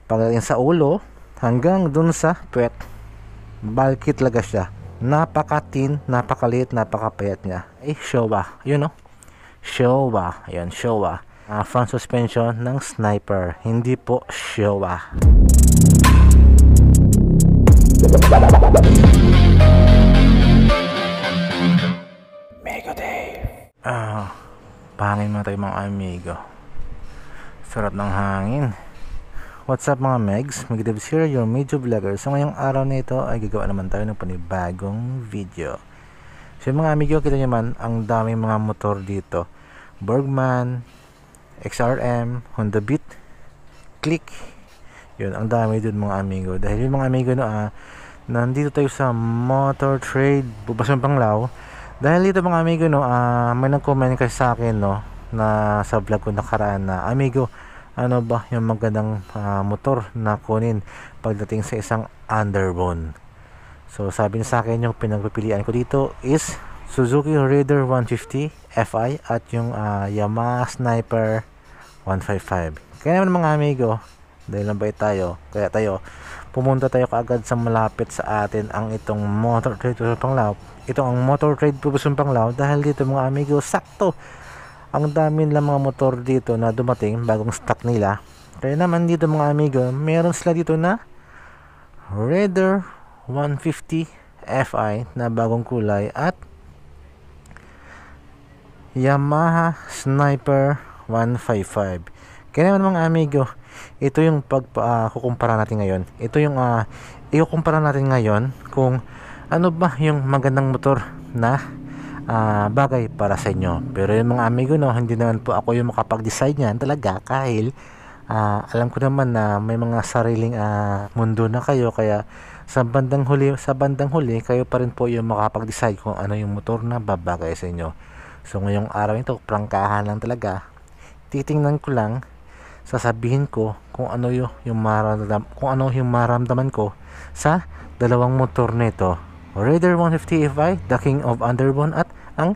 Pagdating sa ulo, hanggang dun sa puwet, bulky talaga siya. Napaka-thin, napakaliit, napakapayat niya. Showa, yun, no? Showa, ayun, Showa. Front suspension ng Sniper, hindi po Showa. Amigo Dave. Pangin mo tayo mga amigo. Sarap ng hangin. What's up mga megs? Magdabs here, your medyo vlogger. So ngayong araw na ito ay gagawa naman tayo ng panibagong video. So mga amigo, kita nyo man ang daming mga motor dito. Bergman, XRM, Honda Beat, Click. Yun, ang dami dun mga amigo. Dahil yung mga amigo nandito tayo sa Motor Trade Poblacion Panglao. Dahil dito mga amigo may nag-comment kasi sa akin na sa vlog ko nakaraan na, amigo, ano ba yung magandang motor na kunin pagdating sa isang underbone. So sabi niya sa akin, yung pinagpipilian ko dito is Suzuki Raider 150 Fi at yung Yamaha Sniper 155. Kaya naman mga amigo, dahil nabait tayo, kaya pumunta tayo kaagad sa malapit sa atin ang itong Motor Trade Poblacion Panglao. Ito ang Motor Trade Poblacion Panglao dahil dito mga amigo, sakto ang dami nilang mga motor dito na dumating, bagong stock nila. Kaya naman dito mga amigo, meron sila dito na Raider 150 Fi na bagong kulay at Yamaha Sniper 155. Kaya naman mga amigo, ito yung kukumpara natin ngayon. Ito yung ikukumpara natin ngayon kung ano ba yung magandang motor na bagay para sa inyo. Pero yung mga amigo hindi naman po ako yung makapag-decide niyan talaga, kahil alam ko naman na may mga sariling mundo na kayo, kaya sa bandang huli kayo pa rin po yung makapag-decide kung ano yung motor na babagay sa inyo. So ngayong araw ito, prangkahan lang talaga. Titingnan ko lang, sasabihin ko kung ano yung maramdaman ko sa dalawang motor nito. Raider 150 Fi, the king of underbone, at ang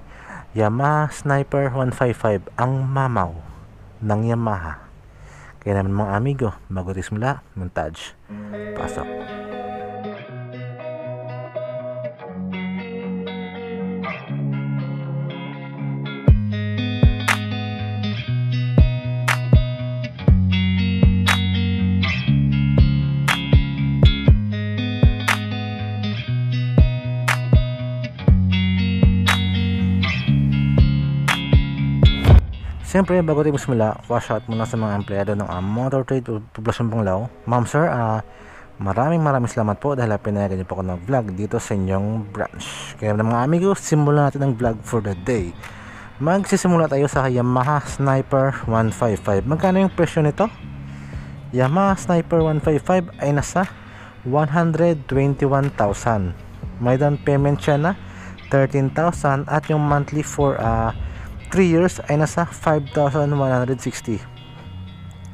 Yamaha Sniper 155, ang mamaw ng Yamaha. Kaya naman mga amigo, bago tayo simula, montage. Pasok. Siyempre, bago tayo magsimula, wash out muna sa mga empleyado ng Motor Trade Poblacion Panglao. Ma'am sir, maraming salamat po dahil pinayagan niyo po ako ng vlog dito sa inyong branch. Kaya mga amigo, simulan natin ang vlog for the day. Magsisimula tayo sa Yamaha Sniper 155. Magkano yung presyo nito? Yamaha Sniper 155 ay nasa 121,000. May down payment siya na 13,000 at yung monthly for 3 years ay nasa 5,160.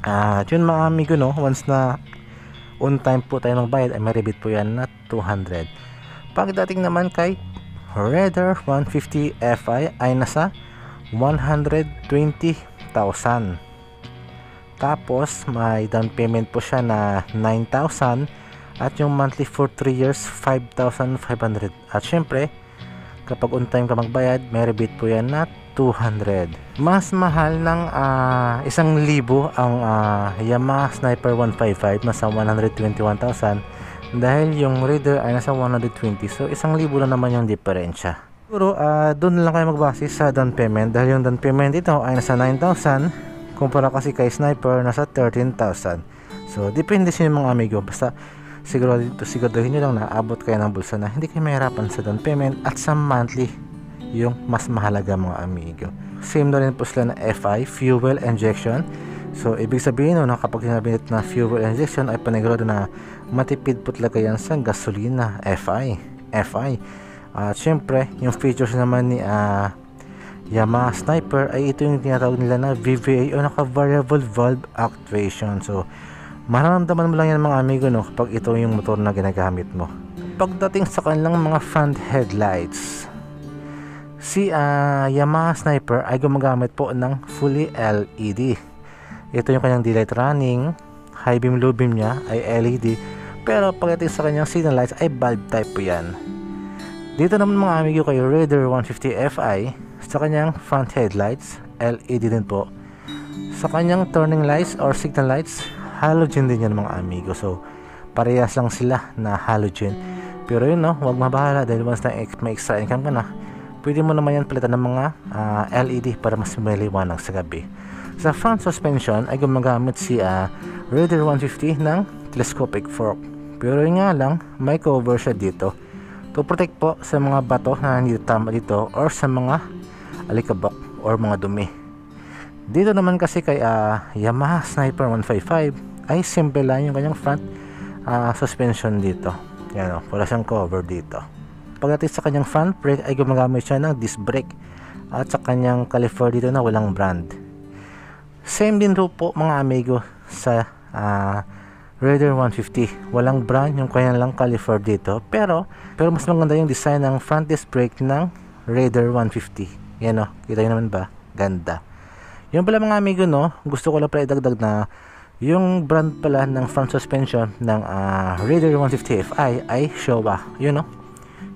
At yun mga amigo, once na on time po tayo magbayad ay may rebate po yan na 200. Pagdating naman kay Raider 150 Fi ay nasa 120,000. Tapos may down payment po siya na 9,000 at yung monthly for 3 years 5,500. At syempre, kapag on time ka magbayad, may rebate po yan na 200. Mas mahal ng 1,000 ang Yamaha Sniper 155, nasa 121,000, dahil yung Raider ay nasa 120. So 1,000 lang naman yung diferensya. Siguro doon lang kayo magbase sa down payment, dahil yung down payment ito ay nasa 9,000 kumpara kasi kay Sniper nasa 13,000. So depende sa mga amigo, basta siguraduhin nyo lang na abot kayo ng bulsa na hindi kayo mahirapan sa down payment at sa monthly yung mas mahalaga mga amigo. Same na rin po sila na Fi, fuel injection. So ibig sabihin kapag sinabi na fuel injection ay panigurado na matipid po talaga yan sa gasolina. Fi. At syempre yung features naman ni Yamaha Sniper ay ito yung tinatawag nila na VVA o variable valve actuation. So mararamdaman mo lang yan mga amigo kapag ito yung motor na ginagamit mo. Pagdating sa kanilang mga front headlights, si Yamaha Sniper ay gumagamit po ng fully LED. Ito yung kanyang daylight running, high beam, low beam niya ay LED, pero pagdating sa kanyang signal lights ay bulb type po yan. Dito naman mga amigo kay Raider 150 Fi, sa kanyang front headlights, LED din po. Sa kanyang turning lights or signal lights, halogen din yan mga amigo. So parehas lang sila na halogen. Pero yun no, huwag mabahala dahil once na may extra income ka na, pwede mo naman yan palitan ng mga LED para mas maliwanag sa gabi. Sa front suspension ay gumagamit si Raider 150 ng telescopic fork. Pero yun nga lang, may cover siya dito to protect po sa mga bato na hindi tama dito or sa mga alikabok or mga dumi. Dito naman kasi kay Yamaha Sniper 155 ay simple lang yung kanyang front suspension dito. Yan o, wala siyang cover dito. Pagdating sa kanyang front brake ay gumagamit siya ng disc brake at sa kanyang caliper dito na walang brand. Same din po mga amigo sa Raider 150, walang brand yung kanyang lang caliper dito, pero mas maganda yung design ng front disc brake ng Raider 150. Yan o, kita nyo naman ba? Ganda. Yung pala mga amigo no, gusto ko lang pala idagdag na yung brand pala ng front suspension ng Raider 150 Fi ay Showa. Yun no,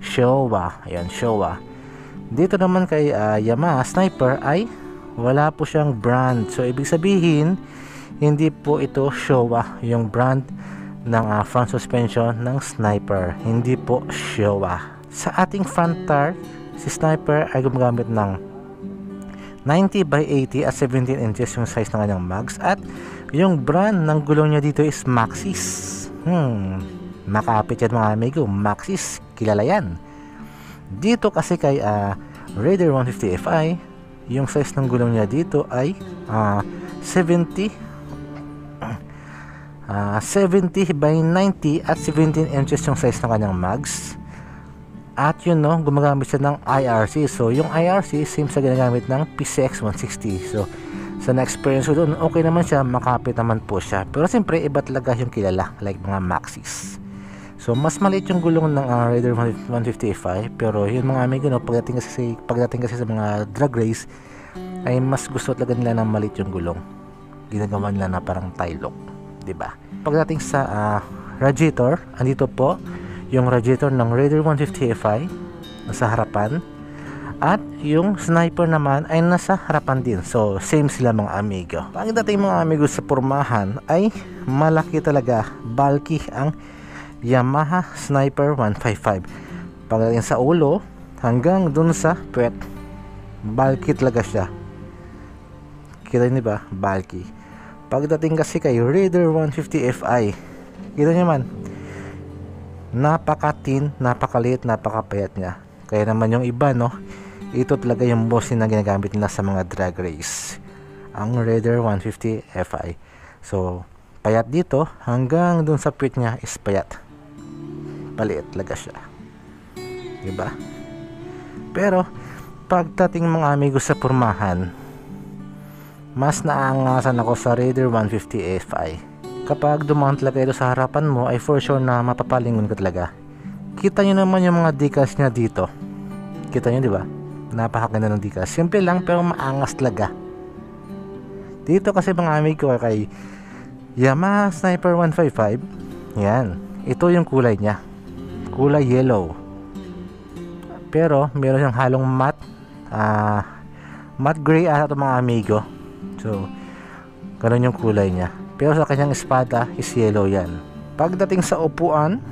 Showa. Ayan, Showa. Dito naman kay Yamaha Sniper ay wala po siyang brand. So ibig sabihin hindi po ito Showa yung brand ng front suspension ng Sniper. Hindi po Showa. Sa ating front tire, si Sniper ay gumagamit ng 90 by 80 at 17 inches yung size ng kanyang mags, at yung brand ng gulong niya dito is Maxxis. Makapit yan mga amigo, Maxxis, kilala yan. Dito kasi kay Raider 150 Fi, yung size ng gulong niya dito ay 70 by 90 at 17 inches yung size ng kanyang mags. At yun no, gumagamit siya ng IRC. So yung IRC same sa ginagamit ng PCX 160. So sa na-experience ko doon, okay naman siya, makapit naman po siya. Pero siyempre iba talaga yung kilala, like mga Maxxis. So mas maliit yung gulong ng Raider 150 Fi. Pero yun mga amigo no, pagdating kasi sa mga drag race ay mas gusto talaga nila ng maliit yung gulong. Ginagawa nila na parang tie lock, diba? Pagdating sa radiator, andito po yung radiator ng Raider 150 Fi nasa harapan, at yung Sniper naman ay nasa harapan din. So same sila mga amigo. Pagdating mga amigo sa pormahan ay malaki talaga, bulky ang Yamaha Sniper 155. Pagdating sa ulo hanggang dun sa puwet, bulky talaga siya. Kita niyo ba? Bulky. Pagdating kasi kay Raider 150 Fi, kita niyo man, napaka-thin, napakaliit, napakapayat niya. Kaya naman yung iba no, ito talaga yung boss na ginagamit nila sa mga drag race, ang Raider 150 Fi. So payat dito hanggang dun sa puwet niya is payat, paliit talaga siya, diba? Pero pagdating mga amigo sa pormahan, mas naaangasan ako sa Raider 150 Fi. Kapag dumaan talaga ito sa harapan mo ay for sure na mapapalingon ka talaga. Kita nyo naman yung mga decals nya dito. Kita nyo diba? Napakaganda ng decals. Simple lang pero maangas talaga. Dito kasi mga amigo kay Yamaha Sniper 155, yan, ito yung kulay nya, kulay yellow. Pero meron siyang halong matte gray ata mga amigo. So ganun yung kulay nya. Pero sa kanyang espada is yellow yan. Pagdating sa upuan,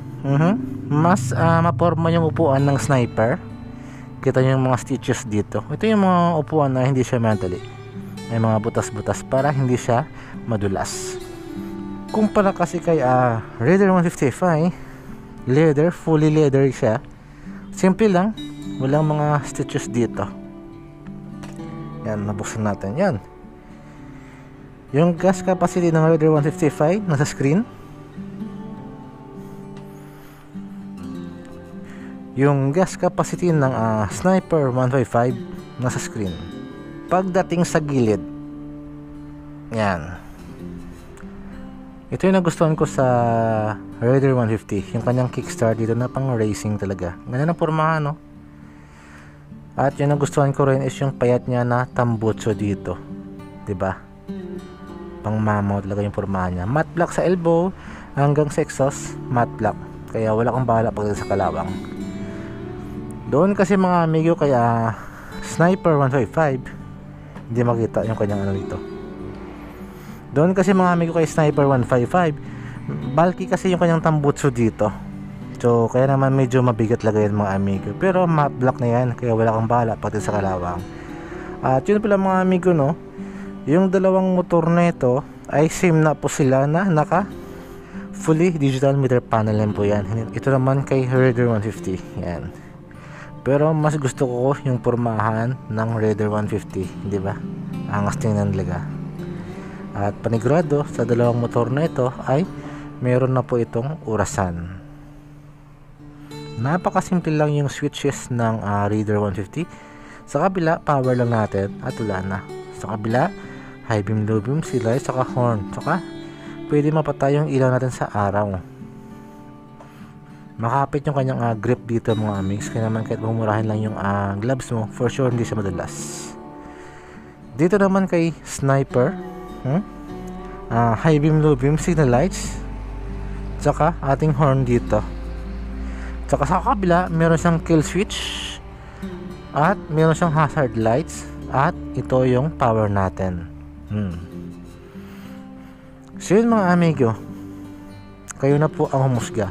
mas maporma yung upuan ng Sniper. Kita nyo yung mga stitches dito. Ito yung mga upuan na hindi siya madali. May mga butas-butas para hindi siya madulas. Kumpara kasi kay Raider 150 Fi, leather, fully leather siya. Simple lang, walang mga stitches dito. Yan, nabuksan natin yan. Yung gas capacity ng Raider 155 nasa screen. Yung gas capacity ng Sniper 155 nasa screen. Pagdating sa gilid, yan, ito yung nagustuhan ko sa Raider 150, yung kanyang kickstart dito na pang racing talaga. Ganda ng pormahan no. At yung nagustuhan ko rin is yung payat niya na tambutso dito, diba? Pang mamaw talaga yung pormahan niya. Matte black sa elbow hanggang sa exhaust, matte black. Kaya wala kang bahala pag sa kalawang. Doon kasi mga amigo, kaya Sniper 155 hindi makita yung kanyang ano dito. Doon kasi mga amigo kay Sniper 155 bulky kasi yung kanyang tambutso dito. So kaya naman medyo mabigat lagay mga amigo. Pero matte black na yan, kaya wala kang bahala pati sa kalawang. At yun pala mga amigo, no, yung dalawang motor na ito ay same na po sila na naka fully digital meter panel lang po yan. Ito naman kay Raider 150 yan. Pero mas gusto ko yung pormahan ng Raider 150, di ba? Angas tingnan talaga. At panigurado sa dalawang motor na ito ay meron na po itong orasan. Napakasimple lang yung switches ng Raider 150. Sa kabila, power lang natin at wala na. Sa kabila, high beam, low beam, sila, saka horn. Saka pwede mapatay yung ilaw natin sa araw. Makapit yung kanyang grip dito mga amigs. Kaya naman kahit bumurahin lang yung gloves mo, for sure hindi siya madulas. Dito naman kay Sniper, high beam, low beam, signal lights, tsaka ating horn dito. Tsaka sa kabila, meron siyang kill switch at meron siyang hazard lights. At ito yung power natin. So yun mga amigo, kayo na po ang humusga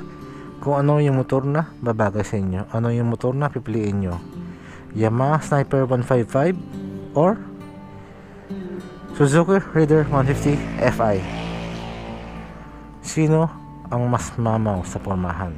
kung ano yung motor na babagay sa inyo, ano yung motor na pipiliin nyo, Yamaha Sniper 155 or Suzuki Raider 150 Fi. Sino ang mas mamaw sa pormahan?